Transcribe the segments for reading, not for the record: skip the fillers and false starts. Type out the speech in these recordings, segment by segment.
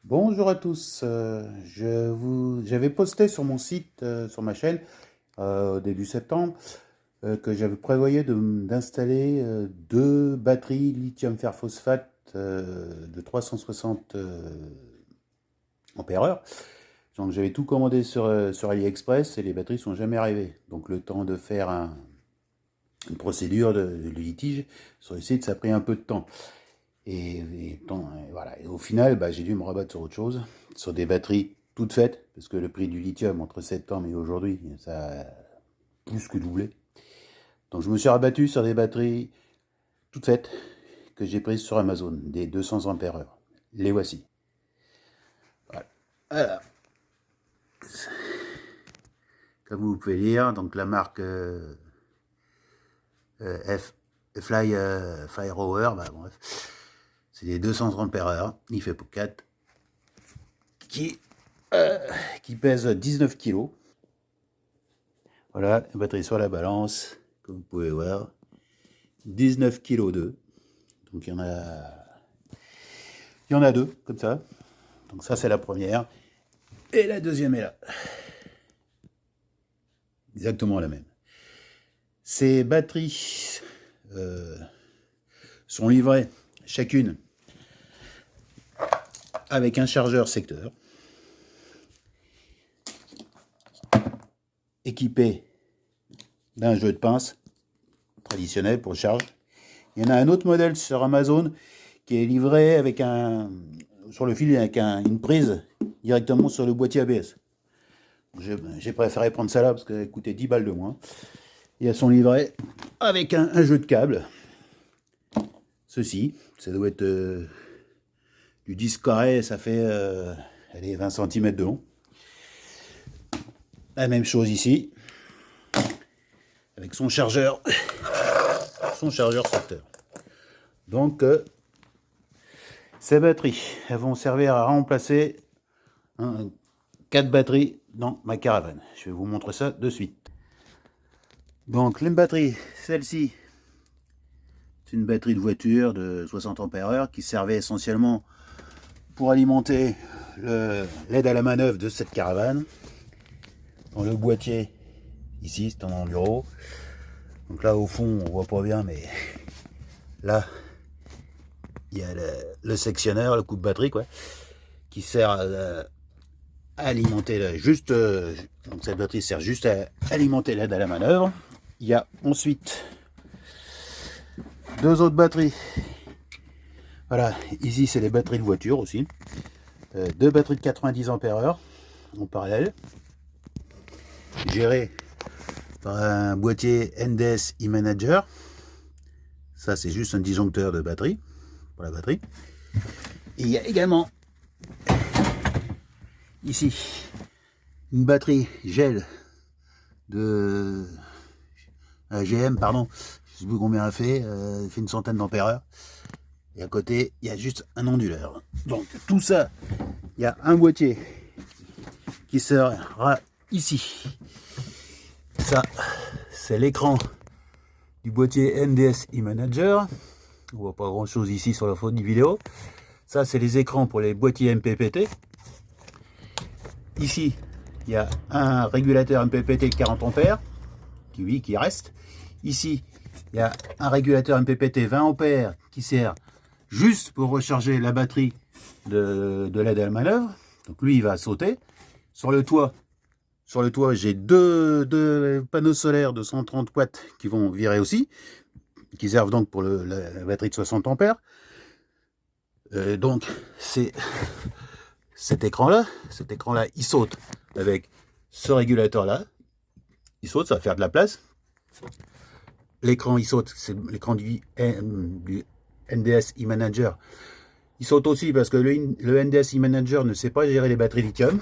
Bonjour à tous. J'avais posté sur mon site, sur ma chaîne, au début septembre, que j'avais prévoyé d'installer deux batteries lithium fer phosphate de 360 ampères-heure. Donc j'avais tout commandé sur AliExpress et les batteries sont jamais arrivées. Donc le temps de faire une procédure de litige sur le site, ça a pris un peu de temps. Et voilà. Et au final, j'ai dû me rabattre sur autre chose, sur des batteries toutes faites, parce que le prix du lithium entre septembre et aujourd'hui, ça a plus que doublé. Donc je me suis rabattu sur des batteries toutes faites que j'ai prises sur Amazon, des 200 ampères-heure. Les voici. Voilà. Voilà. Comme vous pouvez lire, donc la marque F, Fly Rover, bref, c'est des 200 ampères-heure. Il fait pour 4 qui, qui pèse 19 kg. Voilà, la batterie sur la balance, comme vous pouvez voir. 19 kg 2. Donc il y en a deux, comme ça. Donc ça, c'est la première. Et la deuxième est là. Exactement la même. Ces batteries sont livrées chacune avec un chargeur secteur, équipé d'un jeu de pince traditionnel pour charge. Il y en a un autre modèle sur Amazon qui est livré avec sur le fil avec une prise directement sur le boîtier ABS. J'ai préféré prendre ça là parce qu'elle coûtait 10 balles de moins. Et elles sont livrées avec un jeu de câble. Ceci, ça doit être du 10 carré, ça fait 20 cm de long. La même chose ici, avec son chargeur secteur. Donc, ces batteries, elles vont servir à remplacer 4 batteries dans ma caravane. Je vais vous montrer ça de suite. Donc, les batteries, celle-ci, c'est une batterie de voiture de 60 ampères-heure qui servait essentiellement pour alimenter l'aide à la manœuvre de cette caravane. Dans le boîtier, ici, c'est un enduro. Donc là, au fond, on voit pas bien, mais là, il y a le sectionneur, le coupe batterie, quoi, qui sert à alimenter donc cette batterie sert juste à alimenter l'aide à la manœuvre. Il y a ensuite deux autres batteries. Voilà, ici c'est les batteries de voiture aussi. Deux batteries de 90 ampères-heure en parallèle, gérées par un boîtier NDS eManager. Ça c'est juste un disjoncteur de batterie pour la batterie. Et il y a également ici une batterie gel de GM, pardon, je sais plus combien elle fait une centaine d'ampères-heure. Et à côté, il y a juste un onduleur. Donc tout ça, il y a un boîtier qui sera ici. Ça, c'est l'écran du boîtier NDS eManager. On voit pas grand chose ici sur la photo vidéo. Ça, c'est les écrans pour les boîtiers MPPT. Ici, il y a un régulateur MPPT de 40 ampères qui reste. Ici, il y a un régulateur MPPT 20 ampères qui sert juste pour recharger la batterie de l'aide à la manœuvre. Donc lui, il va sauter. Sur le toit, j'ai deux panneaux solaires de 130 watts qui vont virer aussi, qui servent donc pour la batterie de 60 ampères. Donc c'est cet écran-là, il saute avec ce régulateur-là. Il saute, ça va faire de la place. L'écran, il saute, c'est l'écran du NDS eManager. Il saute aussi parce que le NDS eManager ne sait pas gérer les batteries lithium.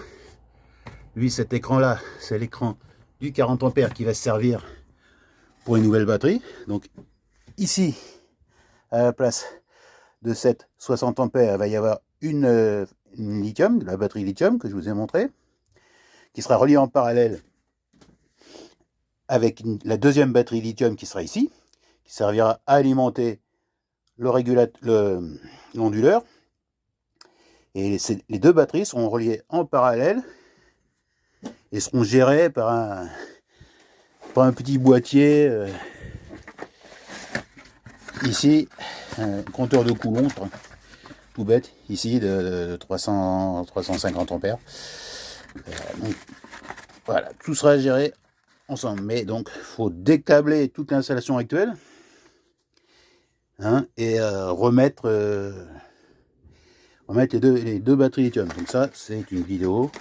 Lui, cet écran-là, c'est l'écran du 40 ampères qui va se servir pour une nouvelle batterie. Donc ici, à la place de cette 60 ampères, il va y avoir une lithium, de la batterie lithium que je vous ai montré, qui sera reliée en parallèle avec la deuxième batterie lithium qui sera ici, qui servira à alimenter l'onduleur. Et les deux batteries seront reliées en parallèle et seront gérées par un petit boîtier ici, un compteur de Coulomb, tout bête, ici de 350 ampères. Donc, voilà, tout sera géré ensemble. Mais donc, il faut décabler toute l'installation actuelle, hein, et remettre les deux batteries lithium. Donc ça, c'est une vidéo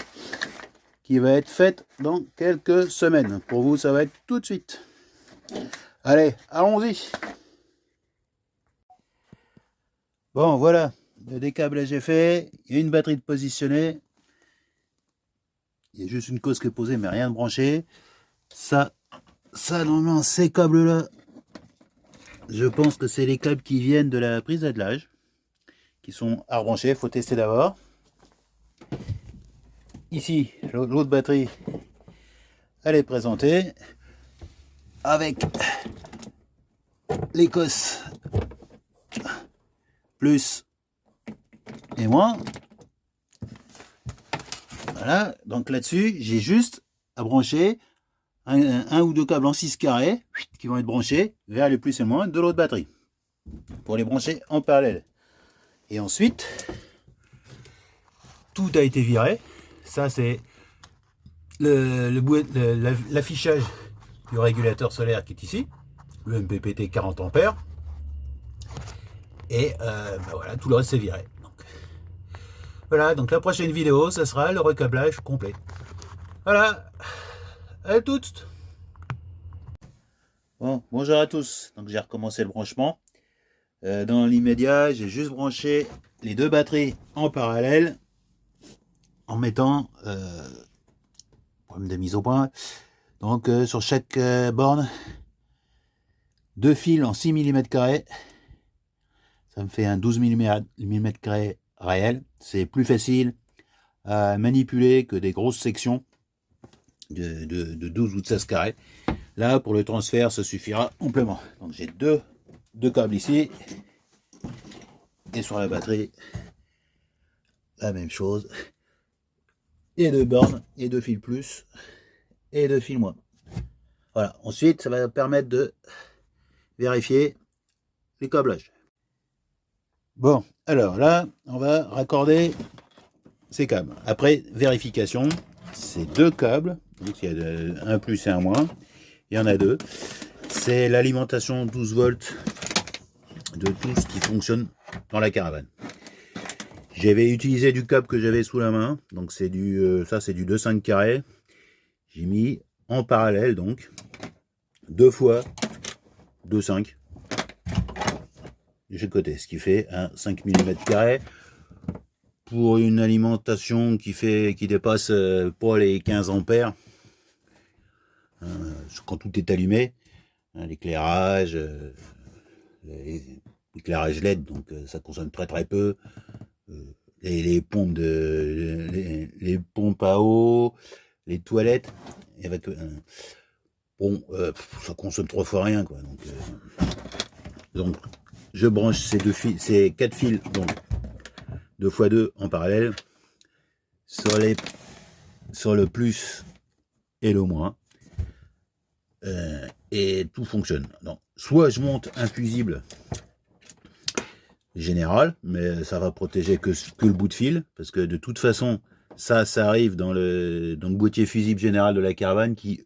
qui va être faite dans quelques semaines. Pour vous, ça va être tout de suite. Allez, allons-y. Bon, voilà, le décablage est fait. Il y a une batterie de positionnée. Il y a juste une cause qui est posée, mais rien de branché. Ça normalement, ces câbles-là, je pense que c'est les câbles qui viennent de la prise d'attelage, qui sont à rebrancher. Il faut tester d'abord. Ici, l'autre batterie, elle est présentée avec les cosses plus et moins. Voilà, donc là-dessus, j'ai juste à brancher un ou deux câbles en 6 carrés qui vont être branchés vers les plus et moins de l'autre batterie pour les brancher en parallèle. Et ensuite, tout a été viré. Ça, c'est l'affichage du régulateur solaire qui est ici, le MPPT 40 ampères. Et voilà, tout le reste c'est viré. Donc, voilà, donc la prochaine vidéo, ça sera le recablage complet. Voilà, à toutes. Bon, bonjour à tous. Donc j'ai recommencé le branchement. Dans l'immédiat, j'ai juste branché les deux batteries en parallèle en mettant problème de mise au point. Donc sur chaque borne, deux fils en 6 mm carrés. Ça me fait un 12 mm carrés réel. C'est plus facile à manipuler que des grosses sections de 12 ou de 16 carrés. Là, pour le transfert, ça suffira amplement. Donc j'ai deux câbles ici. Et sur la batterie, la même chose. Et deux bornes, et deux fils plus, et deux fils moins. Voilà. Ensuite, ça va permettre de vérifier les câblages. Bon, alors là, on va raccorder ces câbles. Après vérification, c'est deux câbles. Donc il y a un plus et un moins. Il y en a deux. C'est l'alimentation 12 volts de tout ce qui fonctionne dans la caravane. J'avais utilisé du câble que j'avais sous la main. Donc c'est ça c'est du 2,5 carré. J'ai mis en parallèle donc deux fois 2,5 de chaque côté, ce qui fait un 5 mm carré pour une alimentation qui dépasse pas les 15 ampères quand tout est allumé, l'éclairage, l'éclairage LED, donc ça consomme très peu. Les pompes les pompes à eau, les toilettes, avec bon, ça consomme 3 fois rien, quoi. Donc je branche ces 4 fils, donc 2 x 2 en parallèle sur le plus et le moins, et tout fonctionne. Donc soit je monte un fusible général, mais ça va protéger que le bout de fil, parce que de toute façon ça arrive dans le boîtier fusible général de la caravane qui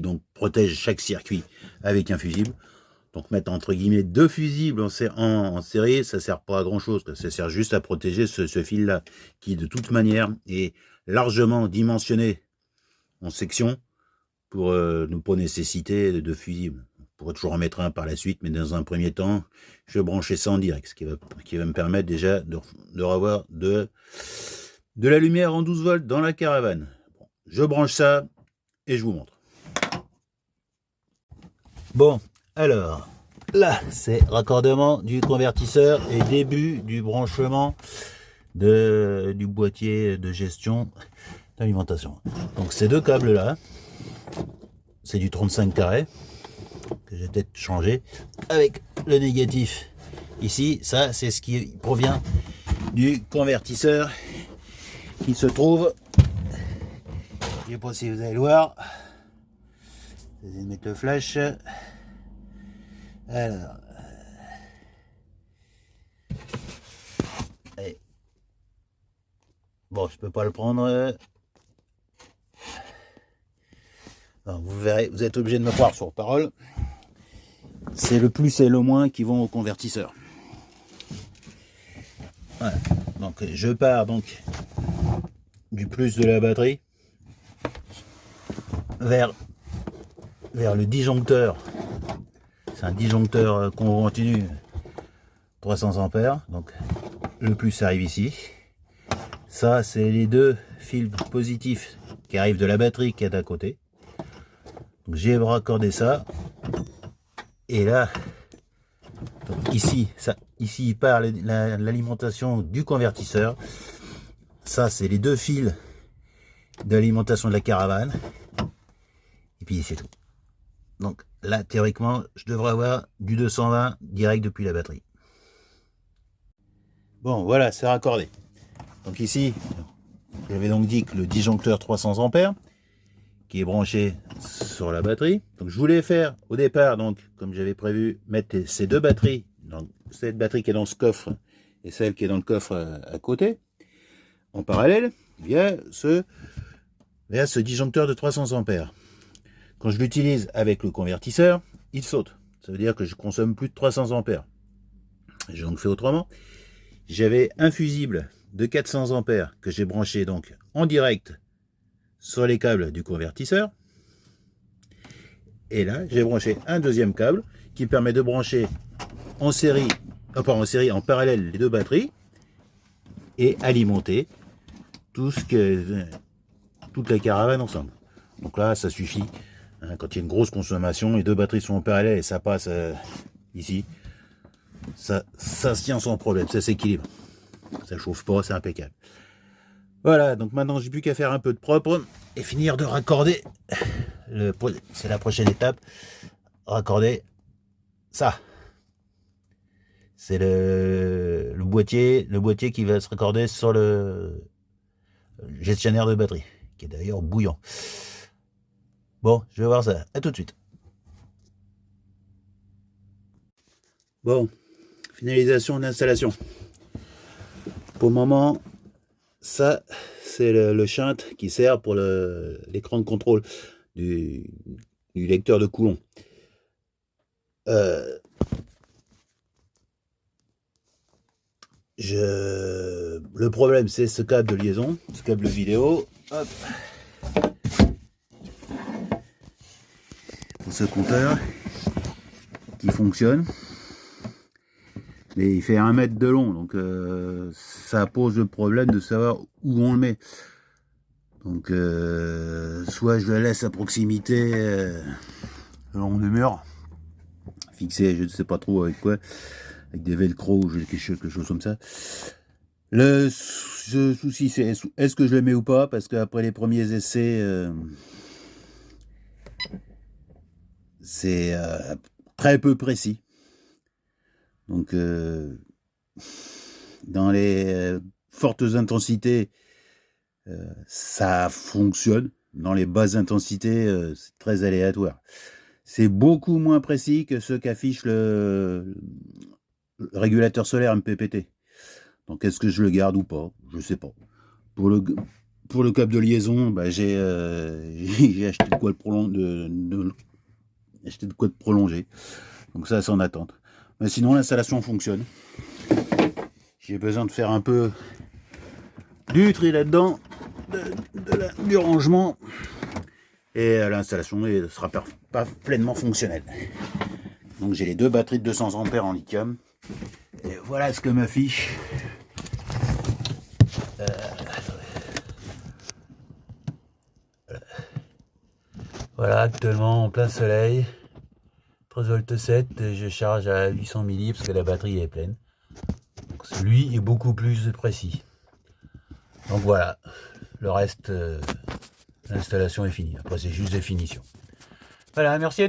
donc protège chaque circuit avec un fusible. Donc mettre entre guillemets deux fusibles en série, ça sert pas à grand chose, ça sert juste à protéger ce fil là, qui de toute manière est largement dimensionné en section pour ne pas nécessiter de fusible. On pourrait toujours en mettre un par la suite, mais dans un premier temps, je vais brancher ça en direct, ce qui va me permettre déjà de revoir de la lumière en 12 volts dans la caravane. Bon, je branche ça et je vous montre. Bon, alors, là, c'est raccordement du convertisseur et début du branchement du boîtier de gestion d'alimentation. Donc ces deux câbles là, c'est du 35 carré que j'ai peut-être changé avec le négatif ici. Ça, c'est ce qui provient du convertisseur qui se trouve, je sais pas si vous allez le voir, je vais mettre le flash. Alors, allez. Bon, je peux pas le prendre. Non, vous verrez, vous êtes obligé de me croire sur parole. C'est le plus et le moins qui vont au convertisseur. Voilà. Donc je pars donc du plus de la batterie vers le disjoncteur. C'est un disjoncteur continu 300 ampères. Donc le plus arrive ici. Ça, c'est les deux fils positifs qui arrivent de la batterie qui est à côté. Donc j'ai raccordé ça. Et là, donc ici, il part l'alimentation du convertisseur. Ça, c'est les deux fils d'alimentation de la caravane. Et puis c'est tout. Donc là, théoriquement, je devrais avoir du 220 direct depuis la batterie. Bon, voilà, c'est raccordé. Donc ici, j'avais donc dit que le disjoncteur 300 ampères qui est branché sur la batterie. Donc je voulais faire au départ, donc comme j'avais prévu, mettre ces deux batteries, donc cette batterie qui est dans ce coffre et celle qui est dans le coffre à côté, en parallèle, via ce disjoncteur de 300 ampères. Quand je l'utilise avec le convertisseur, il saute. Ça veut dire que je consomme plus de 300 ampères. J'ai donc fait autrement. J'avais un fusible de 400 ampères que j'ai branché donc en direct sur les câbles du convertisseur. Et là, j'ai branché un deuxième câble qui permet de brancher en série, en parallèle les deux batteries et alimenter toute la caravane ensemble. Donc là, ça suffit. Hein, quand il y a une grosse consommation, les deux batteries sont en parallèle et ça passe ici. Ça se tient sans problème, ça s'équilibre. Ça chauffe pas, c'est impeccable. Voilà, donc maintenant j'ai plus qu'à faire un peu de propre et finir de raccorder. C'est la prochaine étape. Raccorder ça. C'est le boîtier qui va se raccorder sur le gestionnaire de batterie, qui est d'ailleurs bouillant. Bon, je vais voir ça. À tout de suite. Bon, finalisation de l'installation. Pour le moment, ça, c'est le shunt qui sert pour l'écran de contrôle du lecteur de Coulomb. Le problème, c'est ce câble de liaison, ce câble vidéo. Hop. Ce compteur qui fonctionne. Mais il fait 1 mètre de long, donc ça pose le problème de savoir où on le met. Donc soit je le laisse à proximité le long du mur, fixé je ne sais pas trop avec quoi, avec des velcro ou quelque chose comme ça. Le souci c'est est-ce que je le mets ou pas, parce qu'après les premiers essais c'est très peu précis. Donc, dans les fortes intensités, ça fonctionne. Dans les basses intensités, c'est très aléatoire. C'est beaucoup moins précis que ce qu'affiche le régulateur solaire MPPT. Donc, est-ce que je le garde ou pas? Je sais pas. Pour le câble de liaison, bah, j'ai acheté de quoi de prolonger. Donc ça, c'est en attente. Mais sinon, l'installation fonctionne. J'ai besoin de faire un peu du tri là-dedans, du rangement, et l'installation sera pas pleinement fonctionnelle. Donc j'ai les deux batteries de 200 ampères en lithium. Et voilà ce que m'affiche. Voilà, actuellement en plein soleil. 13,7 V et je charge à 800 mA parce que la batterie est pleine. Donc celui est beaucoup plus précis. Donc voilà, le reste, l'installation est finie. Après c'est juste des finitions. Voilà, merci à tous.